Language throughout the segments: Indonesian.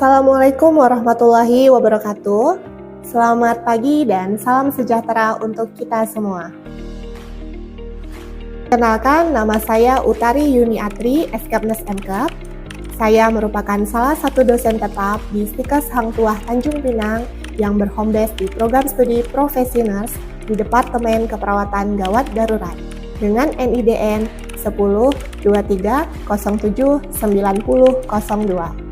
Assalamualaikum warahmatullahi wabarakatuh. Selamat pagi dan salam sejahtera untuk kita semua. Kenalkan, nama saya Utari Yuniatri, Eskapnes MKep. Saya merupakan salah satu dosen tetap di Stikes Hang Tuah Tanjung Pinang yang berhome base di program studi Profesi Nurse di Departemen Keperawatan Gawat Darurat dengan NIDN 1023079002.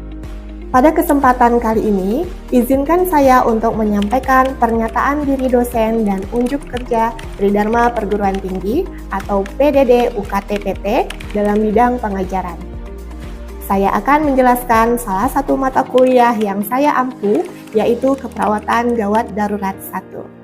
Pada kesempatan kali ini, izinkan saya untuk menyampaikan pernyataan diri dosen dan unjuk kerja Tridharma Perguruan Tinggi atau PDD UKT-PT dalam bidang pengajaran. Saya akan menjelaskan salah satu mata kuliah yang saya ampu, yaitu Keperawatan Gawat Darurat 1.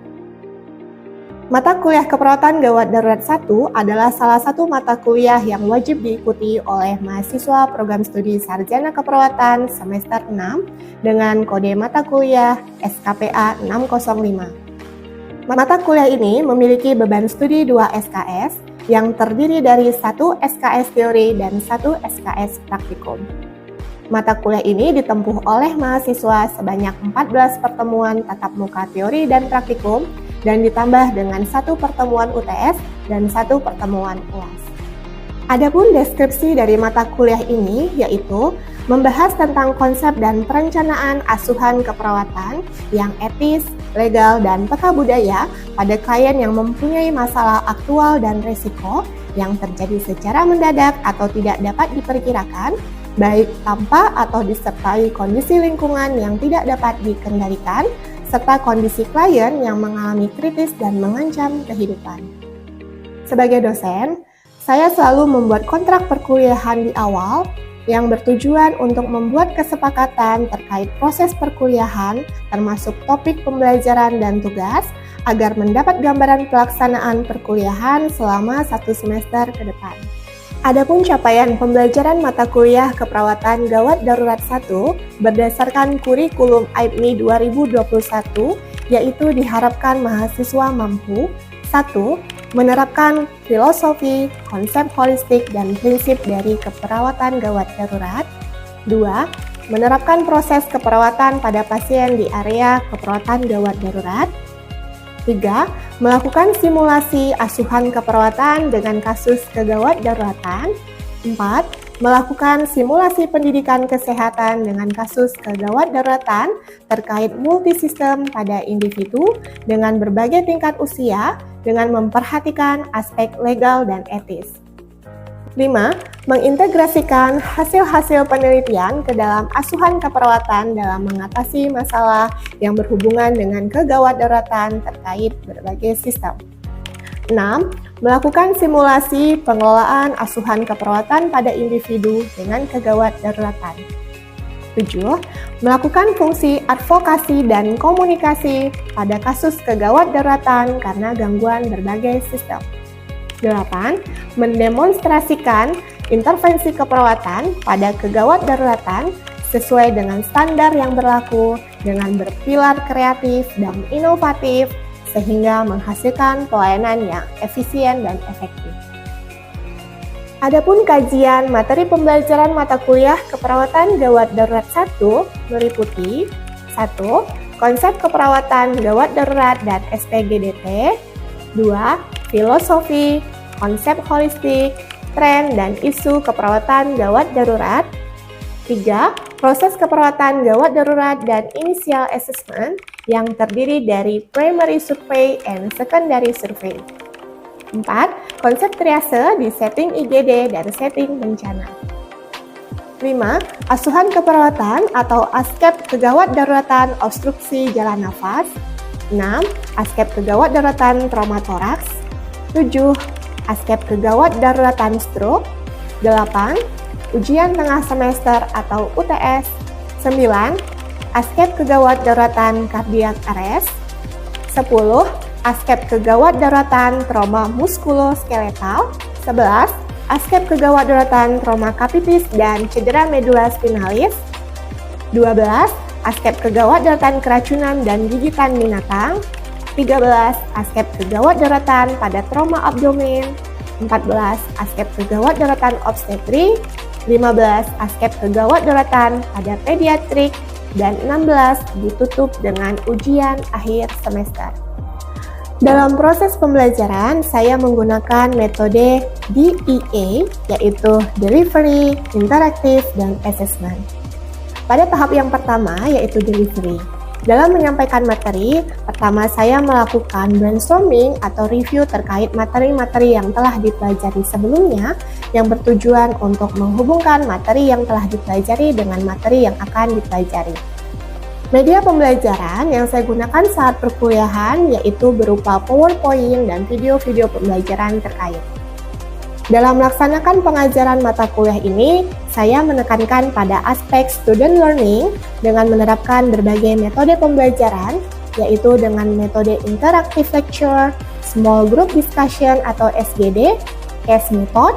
Mata kuliah Keperawatan Gawat Darurat 1 adalah salah satu mata kuliah yang wajib diikuti oleh mahasiswa program studi Sarjana Keperawatan semester 6 dengan kode mata kuliah SKPA 605. Mata kuliah ini memiliki beban studi 2 SKS yang terdiri dari 1 SKS teori dan 1 SKS praktikum. Mata kuliah ini ditempuh oleh mahasiswa sebanyak 14 pertemuan tatap muka teori dan praktikum dan ditambah dengan 1 pertemuan UTS dan 1 pertemuan UAS. Adapun deskripsi dari mata kuliah ini yaitu membahas tentang konsep dan perencanaan asuhan keperawatan yang etis, legal, dan peka budaya pada klien yang mempunyai masalah aktual dan risiko yang terjadi secara mendadak atau tidak dapat diperkirakan, baik tanpa atau disertai kondisi lingkungan yang tidak dapat dikendalikan, serta kondisi klien yang mengalami kritis dan mengancam kehidupan. Sebagai dosen, saya selalu membuat kontrak perkuliahan di awal yang bertujuan untuk membuat kesepakatan terkait proses perkuliahan termasuk topik pembelajaran dan tugas agar mendapat gambaran pelaksanaan perkuliahan selama 1 semester ke depan. Adapun capaian pembelajaran mata kuliah Keperawatan Gawat Darurat 1 berdasarkan kurikulum AIPMI 2021, yaitu diharapkan mahasiswa mampu 1. Menerapkan filosofi, konsep holistik, dan prinsip dari keperawatan gawat darurat. 2. Menerapkan proses keperawatan pada pasien di area keperawatan gawat darurat. 3. Melakukan simulasi asuhan keperawatan dengan kasus kegawat daruratan. 4. Melakukan simulasi pendidikan kesehatan dengan kasus kegawat daruratan terkait multisistem pada individu dengan berbagai tingkat usia dengan memperhatikan aspek legal dan etis. 5. Mengintegrasikan hasil-hasil penelitian ke dalam asuhan keperawatan dalam mengatasi masalah yang berhubungan dengan kegawat daruratan terkait berbagai sistem. 6. Melakukan simulasi pengelolaan asuhan keperawatan pada individu dengan kegawat daruratan. 7. Melakukan fungsi advokasi dan komunikasi pada kasus kegawat daruratan karena gangguan berbagai sistem. 8. Mendemonstrasikan intervensi keperawatan pada kegawat daruratan sesuai dengan standar yang berlaku dengan berpilar kreatif dan inovatif sehingga menghasilkan pelayanan yang efisien dan efektif. Adapun kajian materi pembelajaran mata kuliah Keperawatan Gawat Darurat 1 meliputi 1. Konsep keperawatan gawat darurat dan SPGDT. 2. Filosofi, konsep holistik, tren dan isu keperawatan gawat darurat. 3. Proses keperawatan gawat darurat dan initial assessment yang terdiri dari primary survey and secondary survey. 4. Konsep triase di setting IGD dan setting bencana. 5. Asuhan keperawatan atau ASKEP kegawat daruratan obstruksi jalan nafas. 6. ASKEP kegawat daruratan trauma toraks. 7. ASKEP kegawat daruratan stroke. 8. Ujian tengah semester atau UTS. 9. ASKEP kegawat daruratan cardiac arrest. 10. ASKEP kegawat daruratan trauma muskuloskeletal. 11. ASKEP kegawat daruratan trauma capitis dan cedera medula spinalis. 12. ASKEP kegawat daruratan keracunan dan gigitan binatang. 13. ASKEP kegawat daruratan pada trauma abdomen. 14. ASKEP kegawat daruratan obstetrik. 15. ASKEP kegawat daruratan pada pediatrik. dan 16 ditutup dengan ujian akhir semester. Dalam proses pembelajaran, saya menggunakan metode DEA, yaitu Delivery, Interactive, dan Assessment. Pada tahap yang pertama, yaitu Delivery. Dalam menyampaikan materi, pertama saya melakukan brainstorming atau review terkait materi-materi yang telah dipelajari sebelumnya, yang bertujuan untuk menghubungkan materi yang telah dipelajari dengan materi yang akan dipelajari. Media pembelajaran yang saya gunakan saat perkuliahan yaitu berupa PowerPoint dan video-video pembelajaran terkait. Dalam melaksanakan pengajaran mata kuliah ini, saya menekankan pada aspek student learning dengan menerapkan berbagai metode pembelajaran, yaitu dengan metode interactive lecture, small group discussion atau SGD, case method,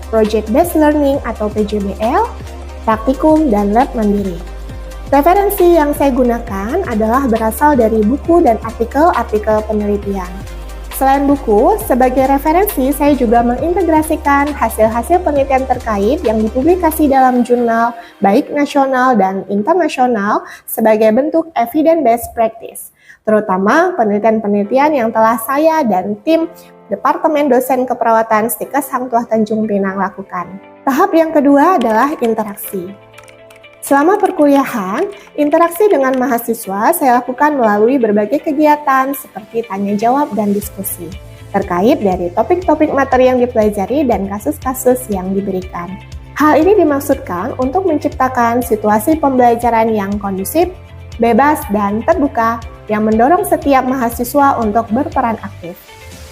project based learning atau PJBL, praktikum, dan lab mandiri. Referensi yang saya gunakan adalah berasal dari buku dan artikel-artikel penelitian. Selain buku, sebagai referensi saya juga mengintegrasikan hasil-hasil penelitian terkait yang dipublikasi dalam jurnal baik nasional dan internasional sebagai bentuk evidence-based practice, terutama penelitian-penelitian yang telah saya dan tim Departemen Dosen Keperawatan Stikes Hang Tuah Tanjung Pinang lakukan. Tahap yang kedua adalah interaksi. Selama perkuliahan, interaksi dengan mahasiswa saya lakukan melalui berbagai kegiatan seperti tanya jawab dan diskusi, terkait dari topik-topik materi yang dipelajari dan kasus-kasus yang diberikan. Hal ini dimaksudkan untuk menciptakan situasi pembelajaran yang kondusif, bebas, dan terbuka yang mendorong setiap mahasiswa untuk berperan aktif.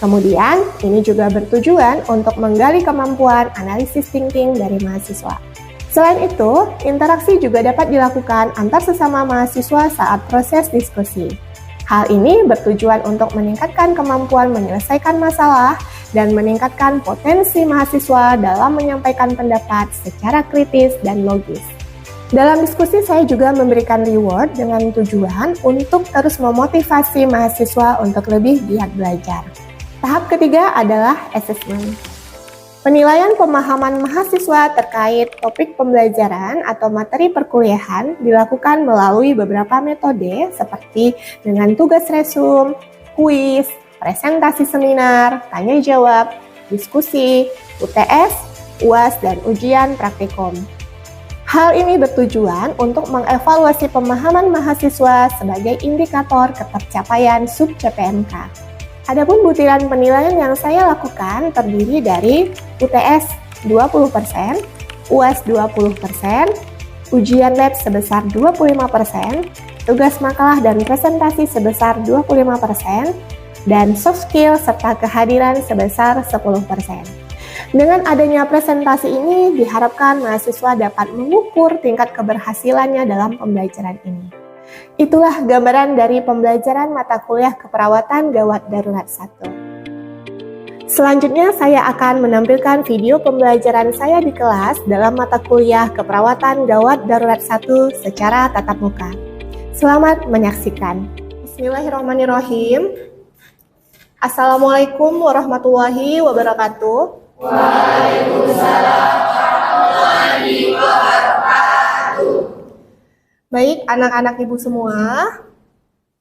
Kemudian, ini juga bertujuan untuk menggali kemampuan analisis thinking dari mahasiswa. Selain itu, interaksi juga dapat dilakukan antar sesama mahasiswa saat proses diskusi. Hal ini bertujuan untuk meningkatkan kemampuan menyelesaikan masalah dan meningkatkan potensi mahasiswa dalam menyampaikan pendapat secara kritis dan logis. Dalam diskusi saya juga memberikan reward dengan tujuan untuk terus memotivasi mahasiswa untuk lebih giat belajar. Tahap ketiga adalah assessment. Penilaian pemahaman mahasiswa terkait topik pembelajaran atau materi perkuliahan dilakukan melalui beberapa metode seperti dengan tugas resum, kuis, presentasi seminar, tanya jawab, diskusi, UTS, UAS, dan ujian praktikum. Hal ini bertujuan untuk mengevaluasi pemahaman mahasiswa sebagai indikator ketercapaian sub-CPMK. Adapun butiran penilaian yang saya lakukan terdiri dari UTS 20%, UAS 20%, ujian lab sebesar 25%, tugas makalah dan presentasi sebesar 25%, dan soft skill serta kehadiran sebesar 10%. Dengan adanya presentasi ini, diharapkan mahasiswa dapat mengukur tingkat keberhasilannya dalam pembelajaran ini. Itulah gambaran dari pembelajaran mata kuliah keperawatan gawat darurat 1. Selanjutnya saya akan menampilkan video pembelajaran saya di kelas dalam mata kuliah keperawatan gawat darurat 1 secara tatap muka. Selamat menyaksikan. Bismillahirrahmanirrahim. Assalamualaikum warahmatullahi wabarakatuh. Waalaikumsalam warahmatullahi wabarakatuh. Baik, anak-anak ibu semua,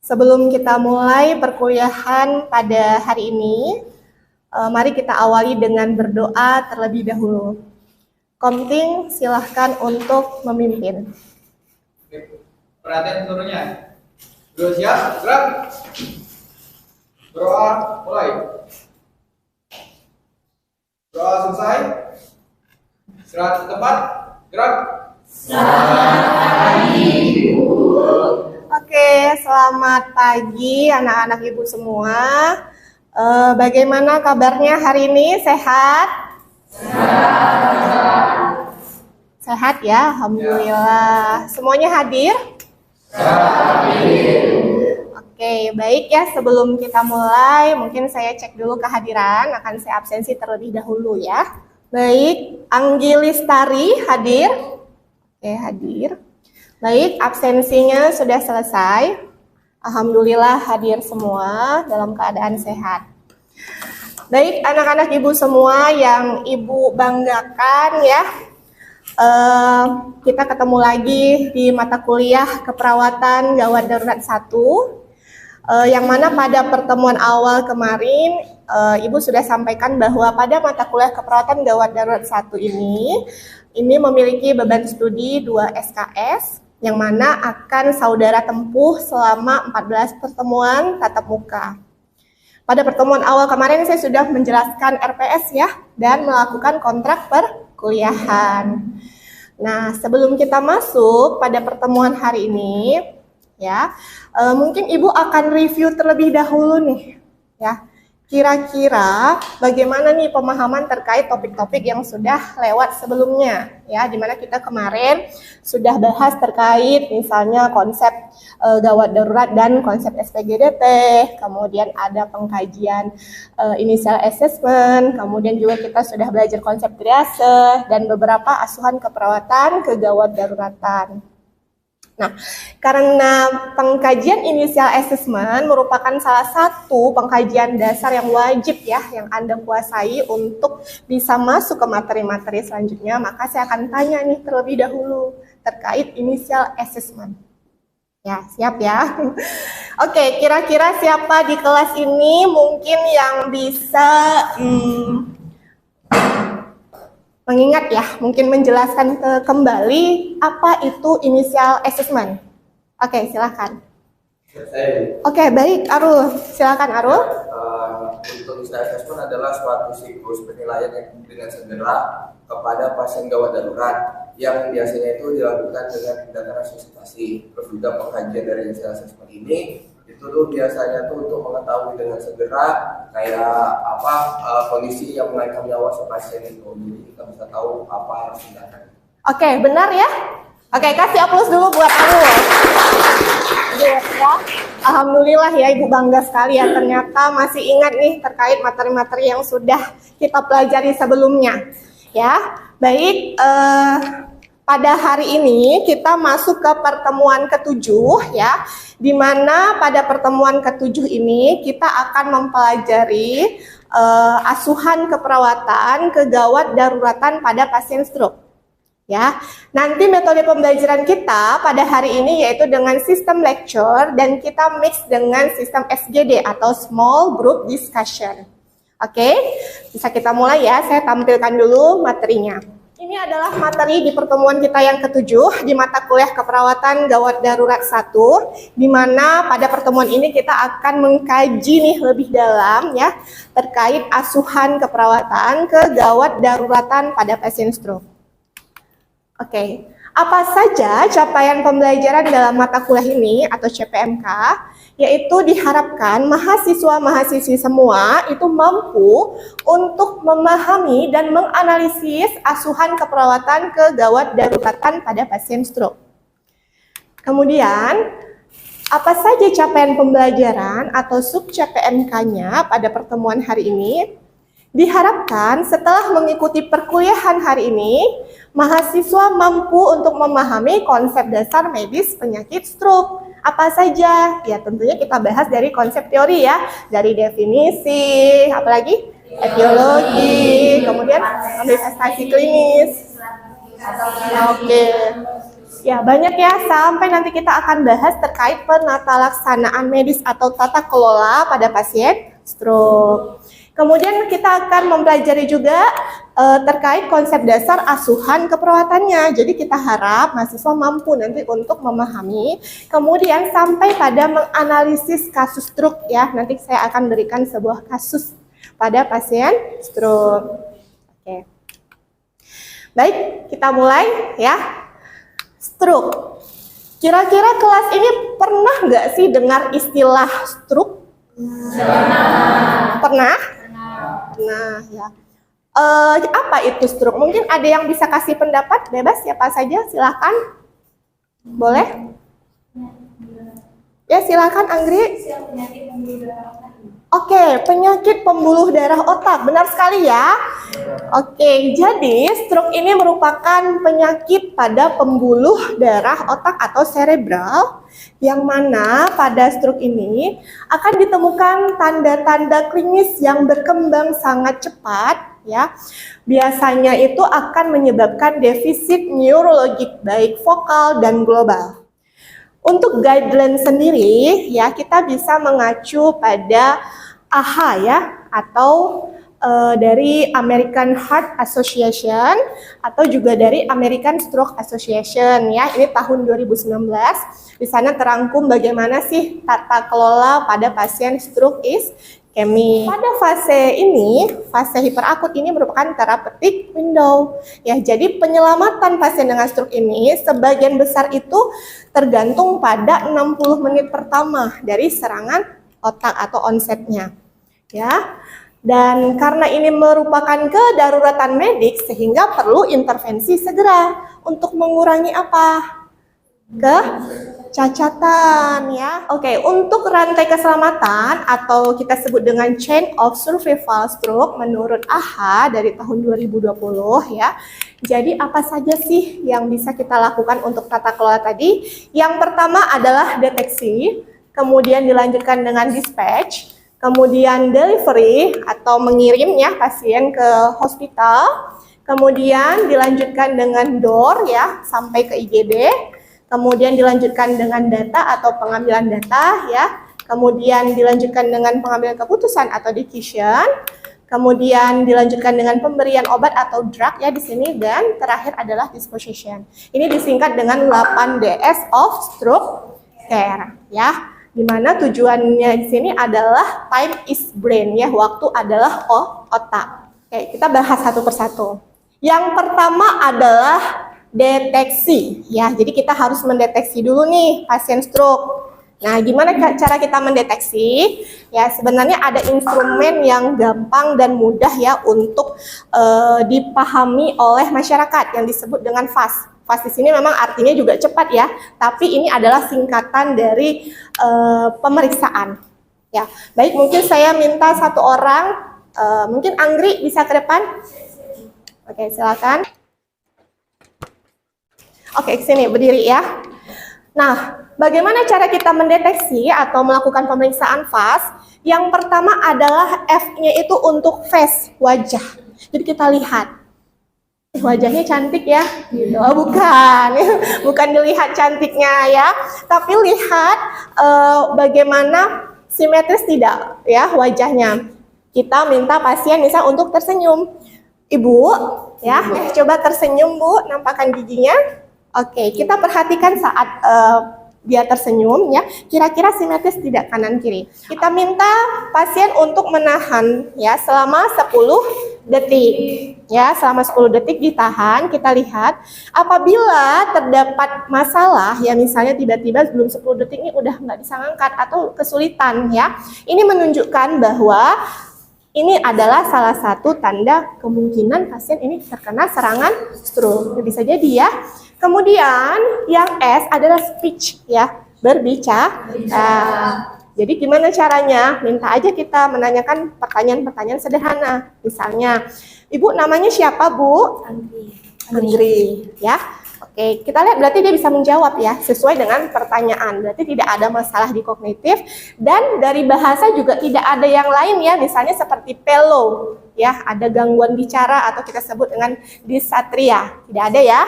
sebelum kita mulai perkuliahan pada hari ini, mari kita awali dengan berdoa terlebih dahulu. Komting, silahkan untuk memimpin. Perhatian seluruhnya. Sudah siap? Gerak. Berdoa, mulai. Doa selesai. Istirahat di tempat. Gerak. Oke, selamat pagi anak-anak ibu semua. Bagaimana kabarnya hari ini? Sehat? Sehat ya, alhamdulillah. Semuanya hadir? Oke, baik ya. Sebelum kita mulai, mungkin saya cek dulu kehadiran. Akan saya absensi terlebih dahulu ya. Baik, Anggi Listari hadir? Oke, hadir. Baik, absensinya sudah selesai. Alhamdulillah hadir semua dalam keadaan sehat. Baik, anak-anak ibu semua yang ibu banggakan ya. Kita ketemu lagi di mata kuliah keperawatan gawat darurat 1, yang mana pada pertemuan awal kemarin Ibu sudah sampaikan bahwa pada mata kuliah keperawatan gawat darurat 1 ini memiliki beban studi 2 SKS yang mana akan saudara tempuh selama 14 pertemuan tatap muka. Pada pertemuan awal kemarin saya sudah menjelaskan RPS ya dan melakukan kontrak perkuliahan. Nah, sebelum kita masuk pada pertemuan hari ini, ya, mungkin Ibu akan review terlebih dahulu nih, ya. Kira-kira bagaimana nih pemahaman terkait topik-topik yang sudah lewat sebelumnya, ya, dimana kita kemarin sudah bahas terkait misalnya konsep gawat darurat dan konsep SPGDT, kemudian ada pengkajian initial assessment, kemudian juga kita sudah belajar konsep triase dan beberapa asuhan keperawatan kegawat daruratan. Nah, karena pengkajian initial assessment merupakan salah satu pengkajian dasar yang wajib ya, yang Anda kuasai untuk bisa masuk ke materi-materi selanjutnya, maka saya akan tanya nih terlebih dahulu terkait initial assessment. Ya, siap ya? Oke, kira-kira siapa di kelas ini mungkin yang bisa mengingat ya, mungkin menjelaskan kembali apa itu initial assessment. Oke, silakan. Oke, baik, Arul. Silakan, Arul. Untuk initial assessment adalah suatu siklus penilaian yang dengan segera kepada pasien gawat darurat yang biasanya itu dilakukan dengan tindakan resusitasi. Terus juga pengkajian dari initial assessment ini itu tuh biasanya tuh untuk mengetahui dengan segera kayak apa kondisi yang mengancam nyawa si pasien itu, jadi kita bisa tahu apa yang harus dilakukan. Oke, benar ya? Oke, kasih aplaus dulu buat Arul. Ya. Alhamdulillah ya, Ibu bangga sekali ya, ternyata masih ingat nih terkait materi-materi yang sudah kita pelajari sebelumnya. Ya, baik. Pada hari ini kita masuk ke pertemuan ke-7 ya, di mana pada pertemuan ke-7 ini kita akan mempelajari asuhan keperawatan kegawat daruratan pada pasien stroke. Ya, nanti metode pembelajaran kita pada hari ini yaitu dengan sistem lecture dan kita mix dengan sistem SGD atau Small Group Discussion. Oke, bisa kita mulai ya, saya tampilkan dulu materinya. Ini adalah materi di pertemuan kita yang ke-7 di mata kuliah keperawatan gawat darurat 1, di mana pada pertemuan ini kita akan mengkaji nih lebih dalam ya terkait asuhan keperawatan kegawat daruratan pada pasien stroke. Oke, apa saja capaian pembelajaran dalam mata kuliah ini atau CPMK? Yaitu diharapkan mahasiswa-mahasiswi semua itu mampu untuk memahami dan menganalisis asuhan keperawatan kegawat daruratan pada pasien stroke. Kemudian, apa saja capaian pembelajaran atau sub CPMK-nya pada pertemuan hari ini? Diharapkan setelah mengikuti perkuliahan hari ini, mahasiswa mampu untuk memahami konsep dasar medis penyakit stroke. Apa saja? Ya tentunya kita bahas dari konsep teori ya, dari definisi, apalagi etiologi, kemudian manifestasi klinis. Oke. Ya banyak ya, sampai nanti kita akan bahas terkait penata laksanaan medis atau tata kelola pada pasien stroke. Kemudian kita akan mempelajari juga terkait konsep dasar asuhan keperawatannya. Jadi kita harap mahasiswa mampu nanti untuk memahami, kemudian sampai pada menganalisis kasus stroke ya. Nanti saya akan berikan sebuah kasus pada pasien stroke. Oke. Baik, kita mulai ya. Stroke. Kira-kira kelas ini pernah nggak sih dengar istilah stroke? Pernah? Nah, ya. Apa itu stroke? Mungkin ada yang bisa kasih pendapat, bebas siapa saja, silakan. Boleh? Ya, silakan Anggri. Oke, penyakit pembuluh darah otak, benar sekali ya. Oke, jadi stroke ini merupakan penyakit pada pembuluh darah otak atau cerebral, yang mana pada stroke ini akan ditemukan tanda-tanda klinis yang berkembang sangat cepat, ya. Biasanya itu akan menyebabkan defisit neurologik baik vokal dan global. Untuk guideline sendiri, ya kita bisa mengacu pada AHA ya, atau dari American Heart Association atau juga dari American Stroke Association ya. Ini tahun 2019. Di sana terangkum bagaimana sih tata kelola pada pasien stroke ischemic. Pada fase ini, fase hiperakut ini merupakan therapeutic window. Ya, jadi penyelamatan pasien dengan stroke ini sebagian besar itu tergantung pada 60 menit pertama dari serangan otak atau onsetnya. Ya. Dan karena ini merupakan kedaruratan medik sehingga perlu intervensi segera untuk mengurangi apa? Kecacatan ya. Oke, untuk rantai keselamatan atau kita sebut dengan chain of survival stroke menurut AHA dari tahun 2020 ya. Jadi apa saja sih yang bisa kita lakukan untuk tata kelola tadi? Yang pertama adalah deteksi, kemudian dilanjutkan dengan dispatch, kemudian delivery atau mengirimnya pasien ke hospital, kemudian dilanjutkan dengan door ya sampai ke IGD, kemudian dilanjutkan dengan data atau pengambilan data ya, kemudian dilanjutkan dengan pengambilan keputusan atau decision, kemudian dilanjutkan dengan pemberian obat atau drug ya di sini, dan terakhir adalah disposition. Ini disingkat dengan 8DS of stroke care ya. Dimana tujuannya di sini adalah time is brain ya, waktu adalah otak. Oke, kita bahas satu persatu. Yang pertama adalah deteksi ya. Jadi kita harus mendeteksi dulu nih pasien stroke. Nah, gimana cara kita mendeteksi? Ya, sebenarnya ada instrumen yang gampang dan mudah ya untuk dipahami oleh masyarakat yang disebut dengan FAST. FAST di sini memang artinya juga cepat ya, tapi ini adalah singkatan dari pemeriksaan. Ya, baik, mungkin saya minta satu orang, mungkin Anggri bisa ke depan. Oke, silakan. Oke, ke sini berdiri ya. Nah, bagaimana cara kita mendeteksi atau melakukan pemeriksaan FAST? Yang pertama adalah F-nya itu untuk face, wajah. Jadi kita lihat. Wajahnya cantik ya? Oh, bukan dilihat cantiknya ya, tapi lihat bagaimana simetris tidak ya wajahnya. Kita minta pasien misal untuk tersenyum. Ibu, ya, coba tersenyum Bu, nampakkan giginya. Oke, kita perhatikan saat dia tersenyum ya, kira-kira simetris tidak kanan kiri. Kita minta pasien untuk menahan ya selama 10 detik. Ya, selama 10 detik ditahan, kita lihat apabila terdapat masalah ya, misalnya tiba-tiba sebelum 10 detik ini udah nggak bisa ngangkat atau kesulitan ya. Ini menunjukkan bahwa ini adalah salah satu tanda kemungkinan pasien ini terkena serangan stroke. Bisa jadi ya. Kemudian yang S adalah speech ya, berbicara. Jadi gimana caranya? Minta aja kita menanyakan pertanyaan-pertanyaan sederhana. Misalnya, Ibu namanya siapa Bu? Anggri. Ya. Oke, kita lihat berarti dia bisa menjawab ya, sesuai dengan pertanyaan. Berarti tidak ada masalah di kognitif, dan dari bahasa juga tidak ada yang lain ya, misalnya seperti pelo ya, ada gangguan bicara atau kita sebut dengan dysarthria. Tidak ada ya.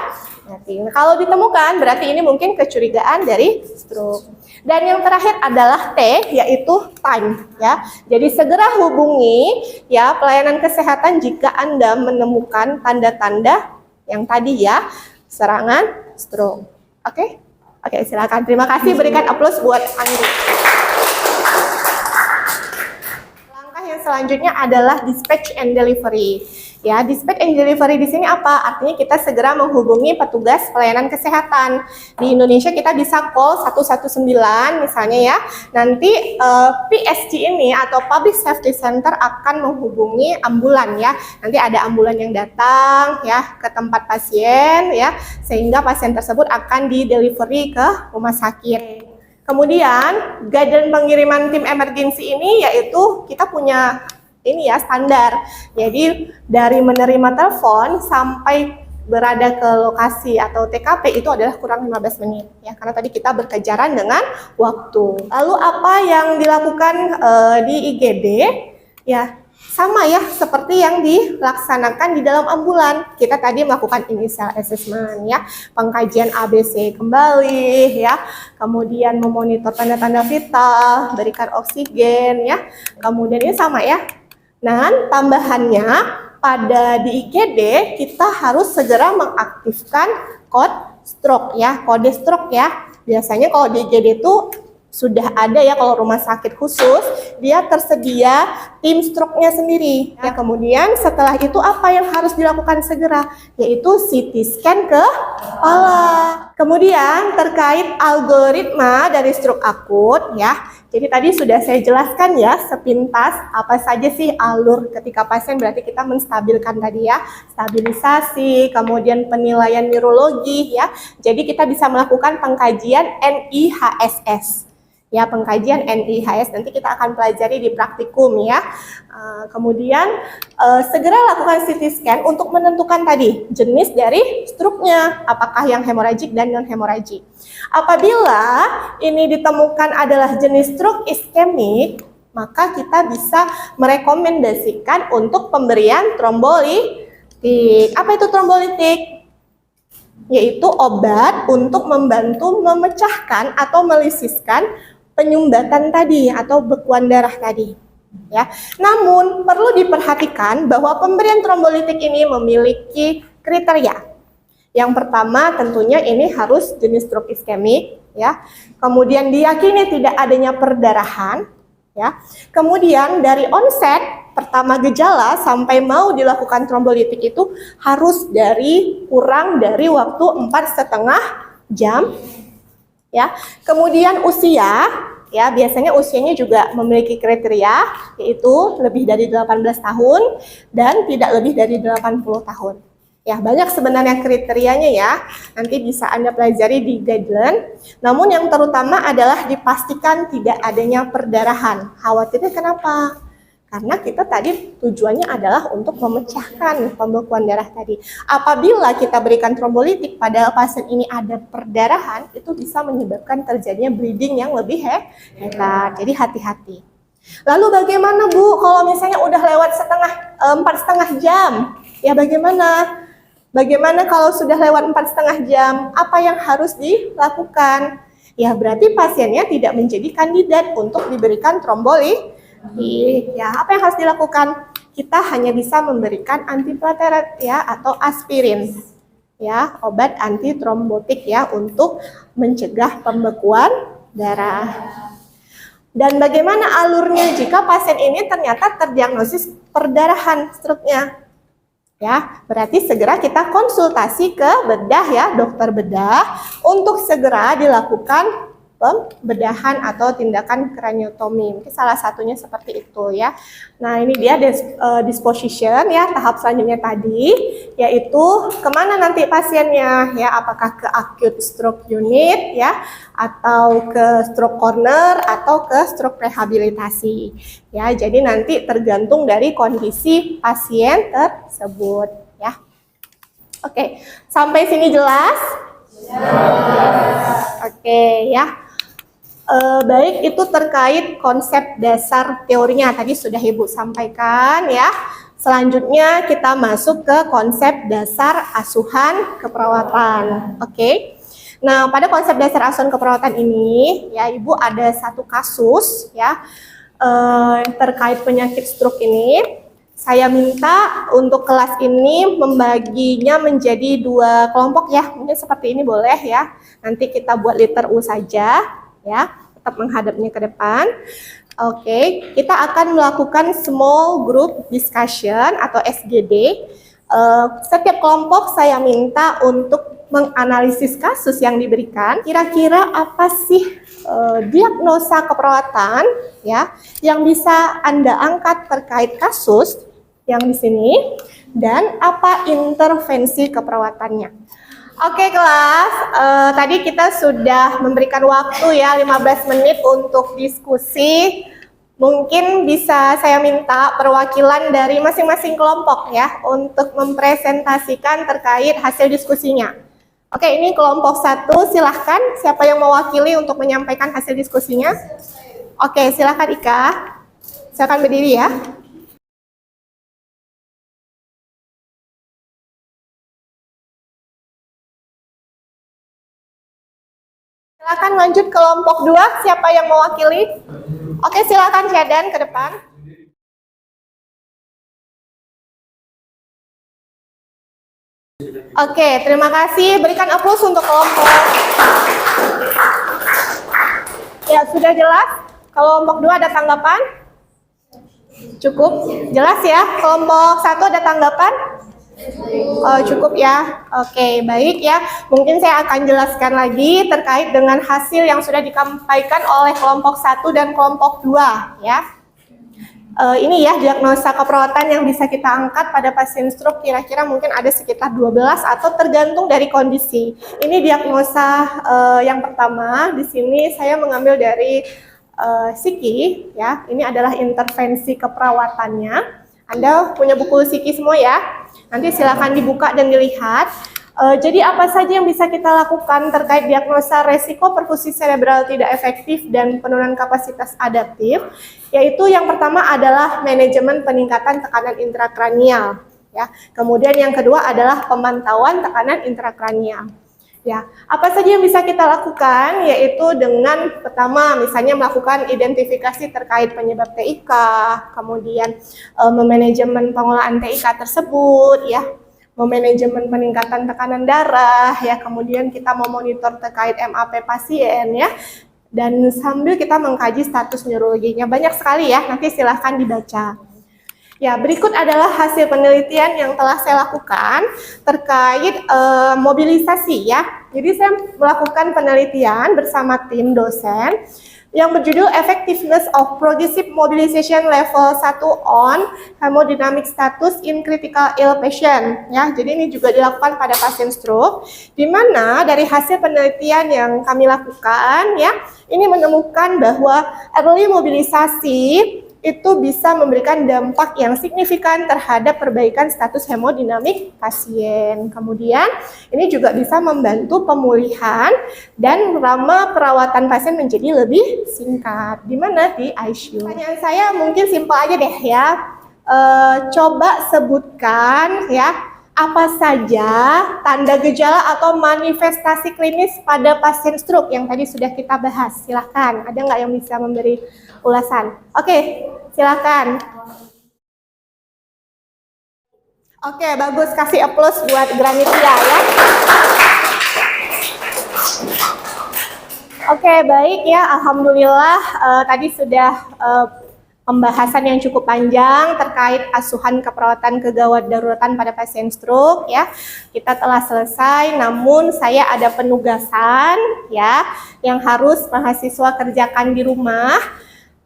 Nanti kalau ditemukan berarti ini mungkin kecurigaan dari stroke. Dan yang terakhir adalah T, yaitu time ya. Jadi segera hubungi ya pelayanan kesehatan jika Anda menemukan tanda-tanda yang tadi ya, serangan stroke. Oke? Oke, silakan. Terima kasih, berikan aplaus buat Anggi. Langkah yang selanjutnya adalah dispatch and delivery. Ya, dispatch and delivery di sini apa? Artinya kita segera menghubungi petugas pelayanan kesehatan. Di Indonesia kita bisa call 119 misalnya ya. Nanti PSG ini atau Public Safety Center akan menghubungi ambulan ya. Nanti ada ambulan yang datang ya ke tempat pasien ya, sehingga pasien tersebut akan di delivery ke rumah sakit. Kemudian guideline pengiriman tim emergency ini yaitu kita punya ini ya standar. Jadi dari menerima telepon sampai berada ke lokasi atau TKP itu adalah kurang 15 menit ya, karena tadi kita berkejaran dengan waktu. Lalu apa yang dilakukan di IGD ya sama ya seperti yang dilaksanakan di dalam ambulan. Kita tadi melakukan initial assessment ya, pengkajian ABC kembali ya, kemudian memonitor tanda-tanda vital, berikan oksigen ya. Kemudian ini sama ya. Nah, tambahannya pada di IGD kita harus segera mengaktifkan kode stroke ya. Biasanya kalau di IGD itu sudah ada ya, kalau rumah sakit khusus dia tersedia tim stroke-nya sendiri ya. Kemudian setelah itu apa yang harus dilakukan segera, yaitu CT scan ke kepala. Kemudian terkait algoritma dari stroke akut ya, jadi tadi sudah saya jelaskan ya sepintas apa saja sih alur ketika pasien, berarti kita menstabilkan tadi ya, stabilisasi, kemudian penilaian neurologi ya. Jadi kita bisa melakukan pengkajian NIHSS. Ya, pengkajian NIHS nanti kita akan pelajari di praktikum ya. Kemudian segera lakukan CT scan untuk menentukan tadi jenis dari stroke-nya, apakah yang hemoragik dan non hemoragik. Apabila ini ditemukan adalah jenis stroke iskemik, maka kita bisa merekomendasikan untuk pemberian trombolitik. Apa itu trombolitik? Yaitu obat untuk membantu memecahkan atau melisiskan penyumbatan tadi atau bekuan darah tadi ya. Namun perlu diperhatikan bahwa pemberian trombolitik ini memiliki kriteria. Yang pertama tentunya ini harus jenis stroke iskemik ya. Kemudian diyakini tidak adanya perdarahan ya. Kemudian dari onset pertama gejala sampai mau dilakukan trombolitik itu harus kurang dari waktu 4,5 jam. Ya, kemudian usia, ya biasanya usianya juga memiliki kriteria, yaitu lebih dari 18 tahun dan tidak lebih dari 80 tahun. Ya, banyak sebenarnya kriterianya ya, nanti bisa Anda pelajari di guideline. Namun yang terutama adalah dipastikan tidak adanya perdarahan. Khawatirnya kenapa? Karena kita tadi tujuannya adalah untuk memecahkan pembekuan darah tadi. Apabila kita berikan trombolitik padahal pasien ini ada perdarahan, itu bisa menyebabkan terjadinya bleeding yang lebih hebat. Jadi hati-hati. Lalu bagaimana Bu kalau misalnya udah lewat 4,5 jam? Ya bagaimana? Bagaimana kalau sudah lewat 4,5 jam? Apa yang harus dilakukan? Ya berarti pasiennya tidak menjadi kandidat untuk diberikan trombolitik. Ya, apa yang harus dilakukan? Kita hanya bisa memberikan antiplatelet ya atau aspirin. Ya, obat antitrombotik ya untuk mencegah pembekuan darah. Dan bagaimana alurnya jika pasien ini ternyata terdiagnosis perdarahan stroke-nya? Ya, berarti segera kita konsultasi ke bedah ya, dokter bedah untuk segera dilakukan pembedahan atau tindakan kraniotomi. Mungkin salah satunya seperti itu ya. Nah ini dia disposition ya, tahap selanjutnya tadi, yaitu kemana nanti pasiennya ya, apakah ke acute stroke unit ya, atau ke stroke corner, atau ke stroke rehabilitasi ya. Jadi nanti tergantung dari kondisi pasien tersebut ya. Oke, sampai sini jelas? Oke ya. Baik, itu terkait konsep dasar teorinya tadi sudah Ibu sampaikan ya. Selanjutnya kita masuk ke konsep dasar asuhan keperawatan. Oke. Nah, pada konsep dasar asuhan keperawatan ini ya Ibu ada satu kasus ya terkait penyakit stroke ini. Saya minta untuk kelas ini membaginya menjadi 2 kelompok ya. Mungkin seperti ini boleh ya. Nanti kita buat liter U saja ya, tetap menghadapnya ke depan. Oke, kita akan melakukan small group discussion atau SGD. Setiap kelompok saya minta untuk menganalisis kasus yang diberikan. Kira-kira apa sih diagnosa keperawatan ya yang bisa Anda angkat terkait kasus yang di sini, dan apa intervensi keperawatannya. Oke kelas, tadi kita sudah memberikan waktu ya 15 menit untuk diskusi. Mungkin bisa saya minta perwakilan dari masing-masing kelompok ya untuk mempresentasikan terkait hasil diskusinya. Oke, ini kelompok 1, silahkan siapa yang mewakili untuk menyampaikan hasil diskusinya. Oke, silahkan Ika, silakan berdiri ya. Silakan lanjut kelompok 2, siapa yang mewakili? Oke, silakan Syadan ke depan. Oke, terima kasih. Berikan aplaus untuk kelompok. Ya, sudah jelas? Kelompok 2 ada tanggapan? Cukup? Jelas ya? Kelompok 1 ada tanggapan? Oh, cukup ya. Oke, baik ya. Mungkin saya akan jelaskan lagi terkait dengan hasil yang sudah disampaikan oleh kelompok 1 dan kelompok 2 ya. Ini ya diagnosa keperawatan yang bisa kita angkat pada pasien stroke kira-kira mungkin ada sekitar 12 atau tergantung dari kondisi. Ini diagnosa yang pertama. Di sini saya mengambil dari Psiki ya. Ini adalah intervensi keperawatannya. Anda punya buku Psiki semua ya? Nanti silakan dibuka dan dilihat. Jadi apa saja yang bisa kita lakukan terkait diagnosa resiko perfusi serebral tidak efektif dan penurunan kapasitas adaptif? Yaitu yang pertama adalah manajemen peningkatan tekanan intrakranial. Ya. Kemudian yang kedua adalah pemantauan tekanan intrakranial. Ya, apa saja yang bisa kita lakukan yaitu dengan pertama misalnya melakukan identifikasi terkait penyebab TIK, kemudian memanajemen pengolahan TIK tersebut ya, memanajemen peningkatan tekanan darah ya, kemudian kita memonitor terkait MAP pasien ya, dan sambil kita mengkaji status neurologinya. Banyak sekali ya, nanti silahkan dibaca. Ya, berikut adalah hasil penelitian yang telah saya lakukan terkait mobilisasi ya. Jadi saya melakukan penelitian bersama tim dosen yang berjudul Effectiveness of Progressive Mobilization Level 1 on Hemodynamic Status in Critical Ill Patient. Ya, jadi ini juga dilakukan pada pasien stroke, di mana dari hasil penelitian yang kami lakukan ya, ini menemukan bahwa early mobilisasi itu bisa memberikan dampak yang signifikan terhadap perbaikan status hemodinamik pasien. Kemudian ini juga bisa membantu pemulihan dan lama perawatan pasien menjadi lebih singkat. Di mana? Di ICU. Pertanyaan saya mungkin simpel aja deh ya. Coba sebutkan ya apa saja tanda gejala atau manifestasi klinis pada pasien stroke yang tadi sudah kita bahas. Silahkan, ada nggak yang bisa memberi ulasan? Oke, silahkan. Oke, bagus. Kasih aplaus buat Granitia ya. Oke, baik ya. Alhamdulillah tadi sudah pembahasan yang cukup panjang terkait asuhan keperawatan kegawat daruratan pada pasien stroke ya. Kita telah selesai, namun saya ada penugasan ya yang harus mahasiswa kerjakan di rumah.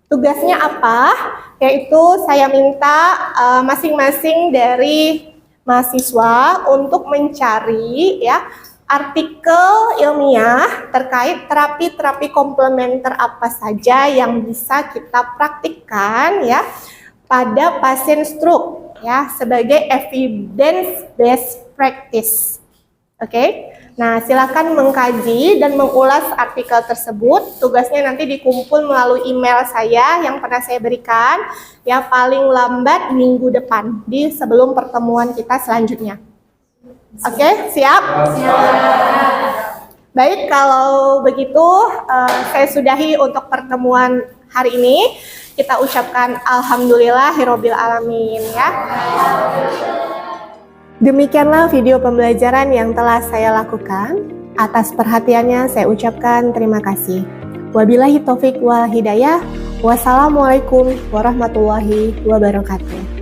Tugasnya apa? Yaitu saya minta masing-masing dari mahasiswa untuk mencari ya artikel ilmiah terkait terapi-terapi komplementer apa saja yang bisa kita praktikkan ya pada pasien stroke ya sebagai evidence based practice. Oke. Nah, silakan mengkaji dan mengulas artikel tersebut. Tugasnya nanti dikumpul melalui email saya yang pernah saya berikan ya paling lambat minggu depan di sebelum pertemuan kita selanjutnya. Oke, siap? Baik, kalau begitu saya sudahi untuk pertemuan hari ini. Kita ucapkan alhamdulillahirabbil alamin ya. Demikianlah video pembelajaran yang telah saya lakukan. Atas perhatiannya saya ucapkan terima kasih. Wabillahi taufik wal hidayah. Wassalamualaikum warahmatullahi wabarakatuh.